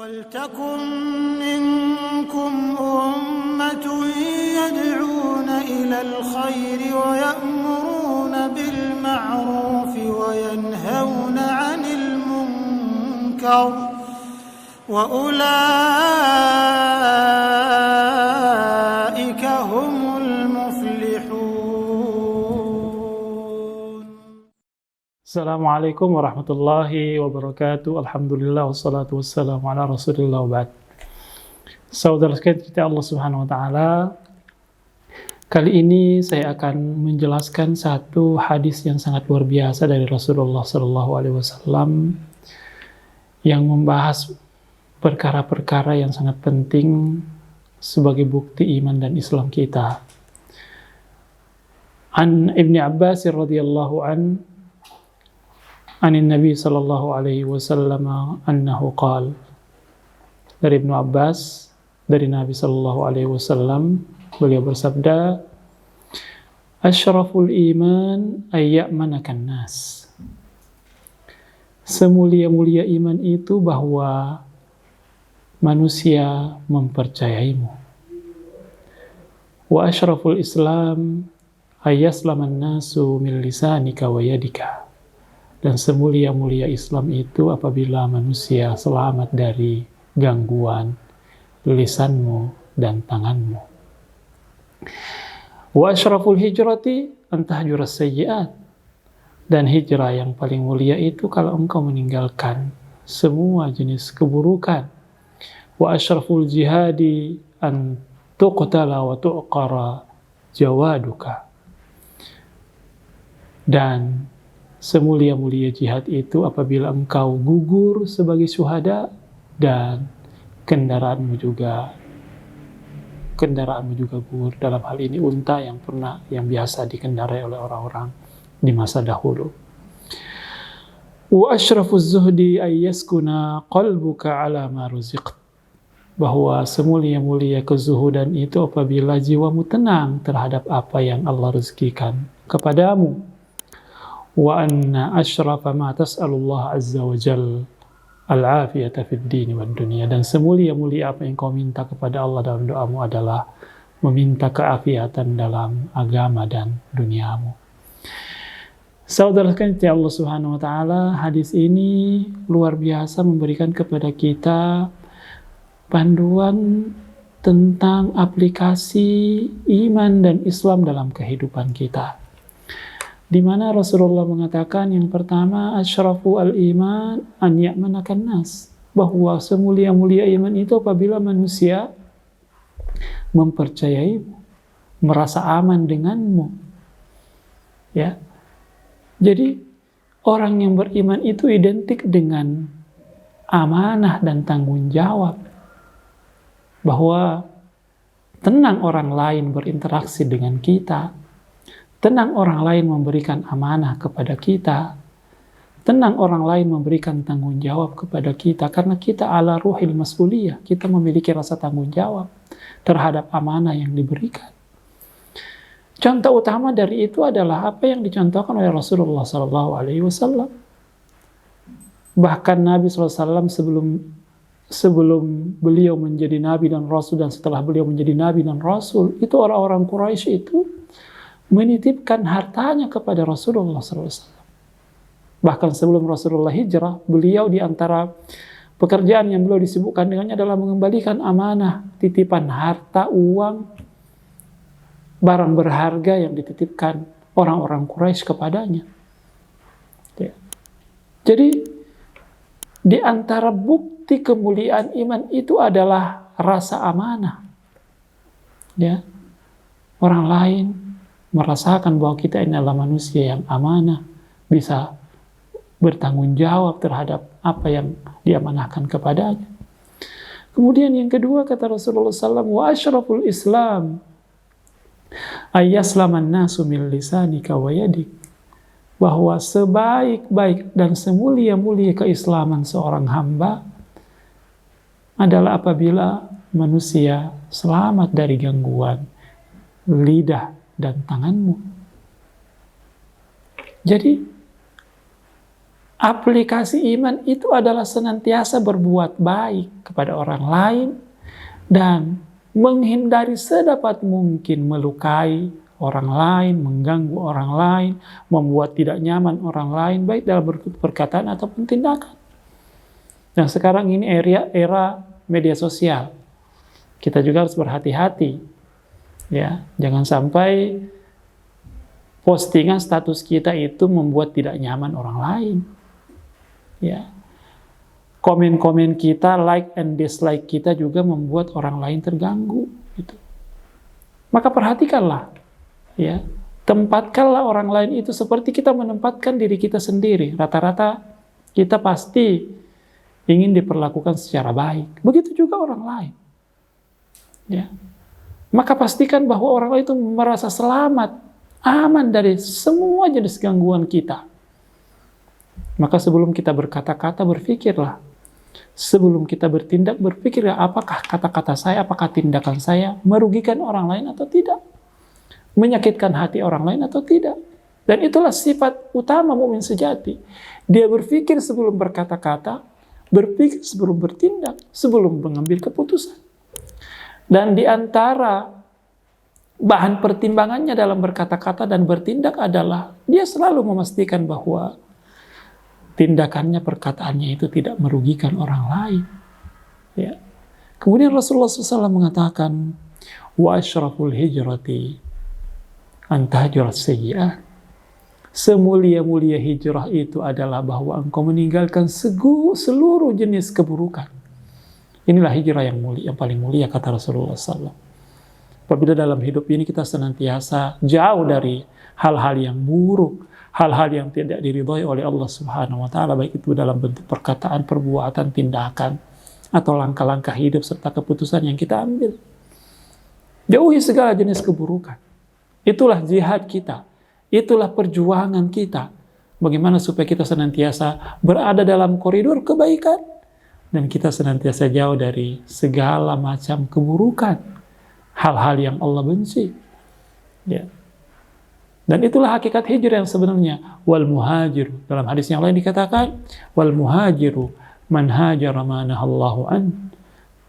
وَلْتَكُنْ مِنْكُمْ أُمَّةٌ يَدْعُونَ إِلَى الْخَيْرِ وَيَأْمُرُونَ بِالْمَعْرُوفِ وَيَنْهَوْنَ عَنِ الْمُنْكَرِ وَأُولَئِكَ هُمُ الْمُفْلِحُونَ. Assalamualaikum warahmatullahi wabarakatuh. Alhamdulillah wassalatu wassalamu ala rasulillah wa ba'd. Saudara sekalian kita Allah subhanahu wa ta'ala, kali ini saya akan menjelaskan satu hadis yang sangat luar biasa dari Rasulullah SAW yang membahas perkara-perkara yang sangat penting sebagai bukti iman dan Islam kita. An Ibni Abbas radhiyallahu an Anin Nabi sallallahu alaihi wasallam annahu qala, dari Ibnu Abbas dari Nabi sallallahu alaihi wasallam beliau bersabda, asyraful iman ayyamanakan nas, semulia-mulia iman itu bahwa manusia mempercayaimu. Wa asyraful islam ayyaslaman nasu min lisanika wa yadika, dan semulia-mulia Islam itu apabila manusia selamat dari gangguan lisanmu dan tanganmu. Wa asyraful hijrati an tahjuras sayyi'at, dan hijrah yang paling mulia itu kalau engkau meninggalkan semua jenis keburukan. Wa asyraful jihadi an tuqtala wa tu'qara jawaduka, dan semulia-mulia jihad itu apabila engkau gugur sebagai syuhada dan kendaraanmu juga gugur. Dalam hal ini unta yang biasa dikendarai oleh orang-orang di masa dahulu. Wa asyrafuz zuhdi ayyaskuna qalbuka ala ma ruziqt, bahwa semulia-mulia kezuhudan itu apabila jiwamu tenang terhadap apa yang Allah rezekikan kepadamu. Wa anna asyrafa ma tas'alullah azza wa jal al-afiyata fid dini wad dunya, dan semulia-mulia apa yang kau minta kepada Allah dalam doamu adalah meminta keafiatan dalam agama dan duniamu. Saudara sekalian Allah subhanahu wa ta'ala, hadis ini luar biasa memberikan kepada kita panduan tentang aplikasi iman dan Islam dalam kehidupan kita, di mana Rasulullah mengatakan yang pertama, asyrafu al-iman an ya'manakan nas, bahwa semulia-mulia iman itu apabila manusia mempercayaimu, merasa aman denganmu. Ya. Jadi orang yang beriman itu identik dengan amanah dan tanggung jawab, bahwa tenang orang lain berinteraksi dengan kita, tenang orang lain memberikan amanah kepada kita, tenang orang lain memberikan tanggung jawab kepada kita, karena kita ala ruhil mas'uliyah, kita memiliki rasa tanggung jawab terhadap amanah yang diberikan. Contoh utama dari itu adalah apa yang dicontohkan oleh Rasulullah SAW. Bahkan Nabi SAW sebelum beliau menjadi Nabi dan Rasul, dan setelah beliau menjadi Nabi dan Rasul, itu orang-orang Quraisy itu menitipkan hartanya kepada Rasulullah SAW. Bahkan sebelum Rasulullah hijrah, beliau di antara pekerjaan yang beliau disibukkan dengannya adalah mengembalikan amanah, titipan harta, uang, barang berharga yang dititipkan orang-orang Quraisy kepadanya. Ya. Jadi, di antara bukti kemuliaan iman itu adalah rasa amanah. Ya. Orang lain merasakan bahwa kita ini adalah manusia yang amanah, bisa bertanggung jawab terhadap apa yang diamanahkan kepadanya. Kemudian yang kedua, kata Rasulullah SAW, wa asyraful islam ayyaslaman nasu min lisanika wa yadik, bahwa sebaik-baik dan semulia-mulia keislaman seorang hamba adalah apabila manusia selamat dari gangguan lidah dan tanganmu. Jadi aplikasi iman itu adalah senantiasa berbuat baik kepada orang lain dan menghindari sedapat mungkin melukai orang lain, mengganggu orang lain, membuat tidak nyaman orang lain, baik dalam perkataan ataupun tindakan. Dan sekarang ini era media sosial. Kita juga harus berhati-hati. Ya, jangan sampai postingan status kita itu membuat tidak nyaman orang lain. Ya. Komen-komen kita, like and dislike kita juga membuat orang lain terganggu gitu. Maka perhatikanlah, ya. Tempatkanlah orang lain itu seperti kita menempatkan diri kita sendiri. Rata-rata kita pasti ingin diperlakukan secara baik. Begitu juga orang lain. Ya. Maka pastikan bahwa orang lain itu merasa selamat, aman dari semua jenis gangguan kita. Maka sebelum kita berkata-kata, berpikirlah. Sebelum kita bertindak, berpikirlah apakah kata-kata saya, apakah tindakan saya merugikan orang lain atau tidak. Menyakitkan hati orang lain atau tidak. Dan itulah sifat utama mukmin sejati. Dia berpikir sebelum berkata-kata, berpikir sebelum bertindak, sebelum mengambil keputusan. Dan di antara bahan pertimbangannya dalam berkata-kata dan bertindak adalah dia selalu memastikan bahwa tindakannya, perkataannya itu tidak merugikan orang lain. Ya. Kemudian Rasulullah SAW mengatakan, wa asyraful hijrati antahjurat sayyi'at. Semulia-mulia hijrah itu adalah bahwa engkau meninggalkan seluruh jenis keburukan. Inilah hijrah yang mulia, yang paling mulia, kata Rasulullah SAW. Apabila dalam hidup ini kita senantiasa jauh dari hal-hal yang buruk, hal-hal yang tidak diridhai oleh Allah Subhanahu wa taala, baik itu dalam bentuk perkataan, perbuatan, tindakan, atau langkah-langkah hidup serta keputusan yang kita ambil. Jauhi segala jenis keburukan. Itulah jihad kita. Itulah perjuangan kita. Bagaimana supaya kita senantiasa berada dalam koridor kebaikan dan kita senantiasa jauh dari segala macam keburukan, hal-hal yang Allah benci. Ya. Dan itulah hakikat hijrah yang sebenarnya. Wal muhajir, dalam hadis yang lain dikatakan, wal muhajiru man hajara ma nahallahu an.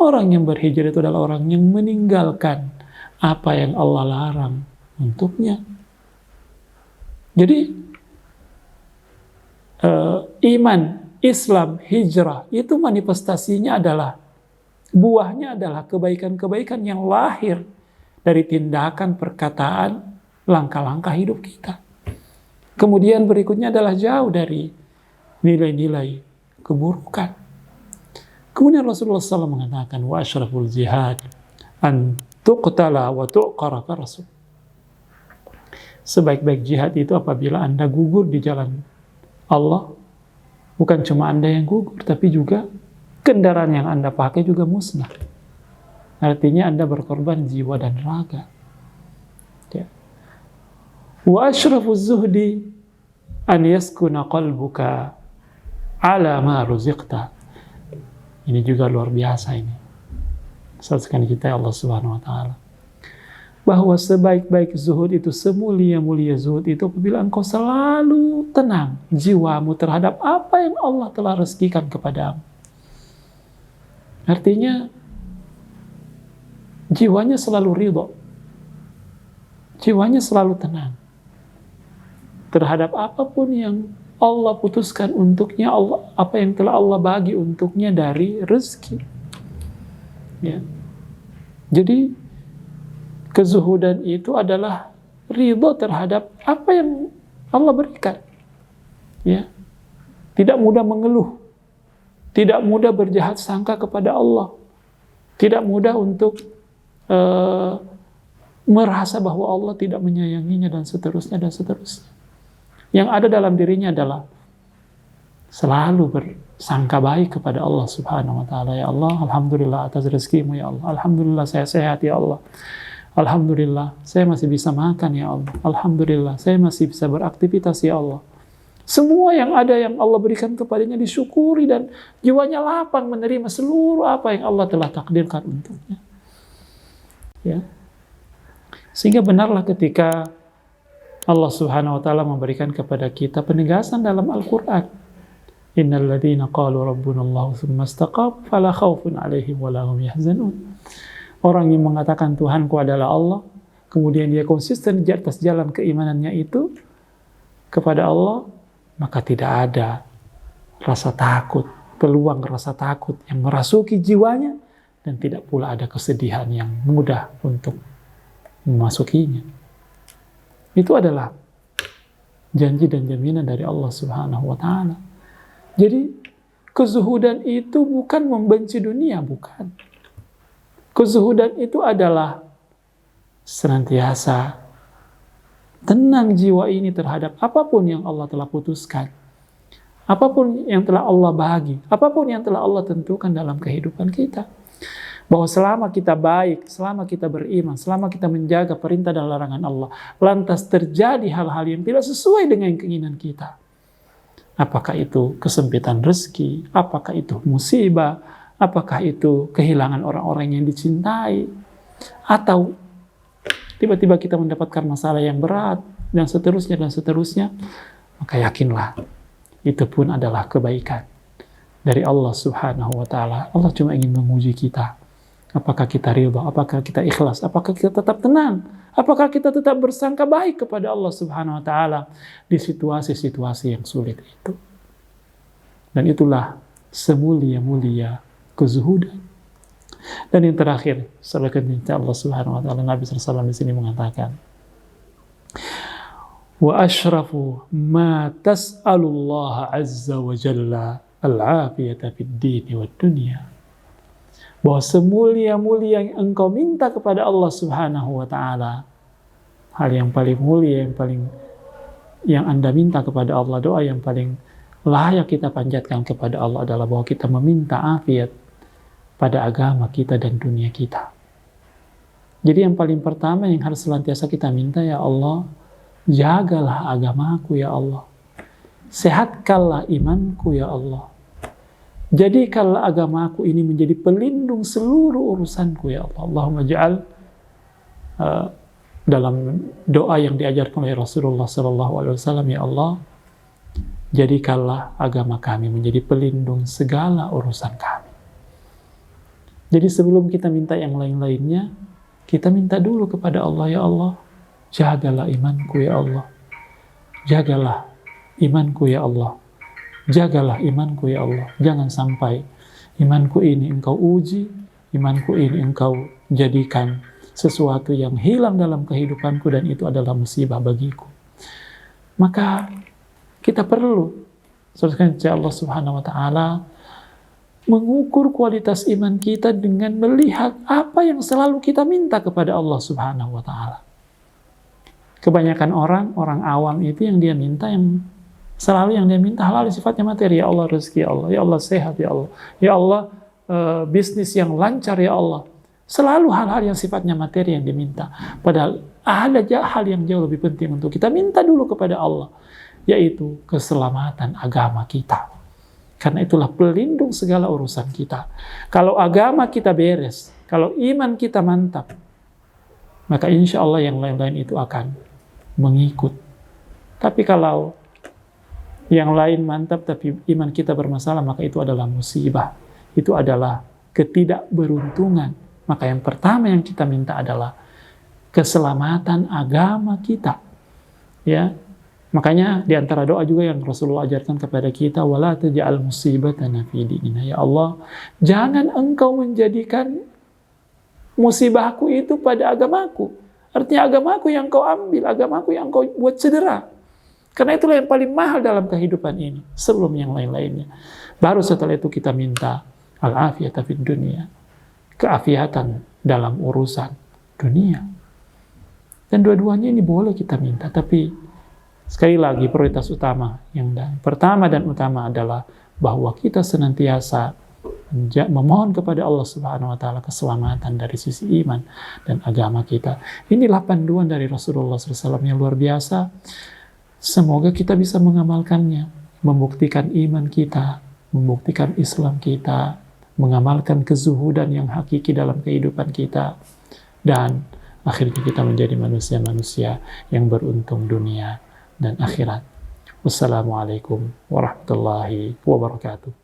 Orang yang berhijrah itu adalah orang yang meninggalkan apa yang Allah larang untuknya. Jadi iman, Islam, hijrah itu manifestasinya adalah, buahnya adalah kebaikan-kebaikan yang lahir dari tindakan, perkataan, langkah-langkah hidup kita. Kemudian berikutnya adalah jauh dari nilai-nilai keburukan. Kemudian Rasulullah SAW mengatakan, wa asyraful jihad an tuqtala wa tu'qara ka rasul. Sebaik-baik jihad itu apabila Anda gugur di jalan Allah. Bukan cuma Anda yang gugur, tapi juga kendaraan yang Anda pakai juga musnah. Artinya Anda berkorban jiwa dan raga. Wa asyrafuz zuhdi an yaskuna qalbuka ala ma ruziqta. Ini juga luar biasa ini. Saksikan kita ya Allah Subhanahu wa taala. Bahwa sebaik-baik zuhud itu, semulia-mulia zuhud itu apabila engkau selalu tenang jiwamu terhadap apa yang Allah telah rezekikan kepadamu. Artinya jiwanya selalu ridho. Jiwanya selalu tenang terhadap apapun yang Allah putuskan untuknya, apa yang telah Allah bagi untuknya dari rezeki. Ya. Jadi kezuhudan itu adalah ridho terhadap apa yang Allah berikan. Ya. Tidak mudah mengeluh, tidak mudah berjahat sangka kepada Allah, tidak mudah untuk merasa bahwa Allah tidak menyayanginya dan seterusnya dan seterusnya. Yang ada dalam dirinya adalah selalu bersangka baik kepada Allah Subhanahu wa taala. Ya Allah, alhamdulillah atas rezekimu ya Allah. Alhamdulillah saya sehat ya Allah. Alhamdulillah saya masih bisa makan ya Allah. Alhamdulillah saya masih bisa beraktivitas ya Allah. Semua yang ada yang Allah berikan kepadanya disyukuri dan jiwanya lapang menerima seluruh apa yang Allah telah takdirkan untuknya. Ya. Sehingga benarlah ketika Allah Subhanahu wa taala memberikan kepada kita penegasan dalam Al-Qur'an Innal ladzina qalu rabbuna Allah tsumma istaqamu fala khaufun 'alaihim wa la hum yahzanun. Orang yang mengatakan Tuhanku adalah Allah, kemudian dia konsisten di atas jalan keimanannya itu kepada Allah, maka tidak ada rasa takut, peluang rasa takut yang merasuki jiwanya, dan tidak pula ada kesedihan yang mudah untuk memasukinya. Itu adalah janji dan jaminan dari Allah Subhanahu wa Ta'ala. Jadi, kezuhudan itu bukan membenci dunia, bukan. Kezuhudan itu adalah senantiasa tenang jiwa ini terhadap apapun yang Allah telah putuskan, apapun yang telah Allah bagi, apapun yang telah Allah tentukan dalam kehidupan kita. Bahwa selama kita baik, selama kita beriman, selama kita menjaga perintah dan larangan Allah, lantas terjadi hal-hal yang tidak sesuai dengan keinginan kita. Apakah itu kesempitan rezeki, apakah itu musibah, apakah itu kehilangan orang-orang yang dicintai, atau tiba-tiba kita mendapatkan masalah yang berat, dan seterusnya, maka yakinlah, itu pun adalah kebaikan dari Allah Subhanahu wa Ta'ala. Allah cuma ingin menguji kita. Apakah kita ridha, apakah kita ikhlas, apakah kita tetap tenang, apakah kita tetap bersangka baik kepada Allah Subhanahu wa Ta'ala di situasi-situasi yang sulit itu. Dan itulah semulia-mulia kezuhudan. Dan yang terakhir, selanjutnya Allah Subhanahu wa Ta'ala, Nabi SAW di sini mengatakan, wa ashrafu ma tas'alullah azza wa jalla al-afiyata fid dini wad dunya. Bahwa semulia-mulia yang engkau minta kepada Allah Subhanahu wa Ta'ala, hal yang paling mulia, yang Anda minta kepada Allah, doa yang paling layak kita panjatkan kepada Allah adalah bahwa kita meminta afiat pada agama kita dan dunia kita. Jadi yang paling pertama yang harus senantiasa kita minta, ya Allah, jagalah agamaku ya Allah, sehatkanlah imanku ya Allah, jadikanlah agamaku ini menjadi pelindung seluruh urusanku ya Allah. Allahumma ja'al, dalam doa yang diajarkan oleh Rasulullah SAW, ya Allah, jadikanlah agama kami menjadi pelindung segala urusan kami. Jadi sebelum kita minta yang lain-lainnya, kita minta dulu kepada Allah, ya Allah, jagalah imanku ya Allah, jagalah imanku ya Allah, jagalah imanku ya Allah. Jangan sampai imanku ini engkau uji, imanku ini engkau jadikan sesuatu yang hilang dalam kehidupanku, dan itu adalah musibah bagiku. Maka kita perlu, saudara Allah Subhanahu wa Ta'ala, mengukur kualitas iman kita dengan melihat apa yang selalu kita minta kepada Allah Subhanahu wa Ta'ala. Kebanyakan orang awam itu yang dia minta, yang dia minta halal sifatnya materi. Ya Allah rezeki, ya Allah, ya Allah sehat, ya Allah, ya Allah bisnis yang lancar, ya Allah. Selalu hal-hal yang sifatnya materi yang diminta. Padahal ada hal yang jauh lebih penting untuk kita minta dulu kepada Allah, yaitu keselamatan agama kita. Karena itulah pelindung segala urusan kita. Kalau agama kita beres, kalau iman kita mantap, maka insya Allah yang lain-lain itu akan mengikut. Tapi kalau yang lain mantap tapi iman kita bermasalah, maka itu adalah musibah. Itu adalah ketidakberuntungan. Maka yang pertama yang kita minta adalah keselamatan agama kita. Ya. Makanya di antara doa juga yang Rasulullah ajarkan kepada kita, wala taj'al musibatana fi dinina. Ya Allah, jangan engkau menjadikan musibahku itu pada agamaku. Artinya agamaku yang kau ambil, agamaku yang kau buat cedera. Karena itulah yang paling mahal dalam kehidupan ini, sebelum yang lain-lainnya. Baru setelah itu kita minta al-afiyata fid dunia, keafiatan dalam urusan dunia. Dan dua-duanya ini boleh kita minta, tapi sekali lagi prioritas utama yang pertama dan utama adalah bahwa kita senantiasa memohon kepada Allah Subhanahu wa Ta'ala keselamatan dari sisi iman dan agama kita. Inilah panduan dari Rasulullah SAW yang luar biasa. Semoga kita bisa mengamalkannya, membuktikan iman kita, membuktikan Islam kita, mengamalkan kezuhudan yang hakiki dalam kehidupan kita, dan akhirnya kita menjadi manusia-manusia yang beruntung dunia dan akhirat. Wassalamualaikum warahmatullahi wabarakatuh.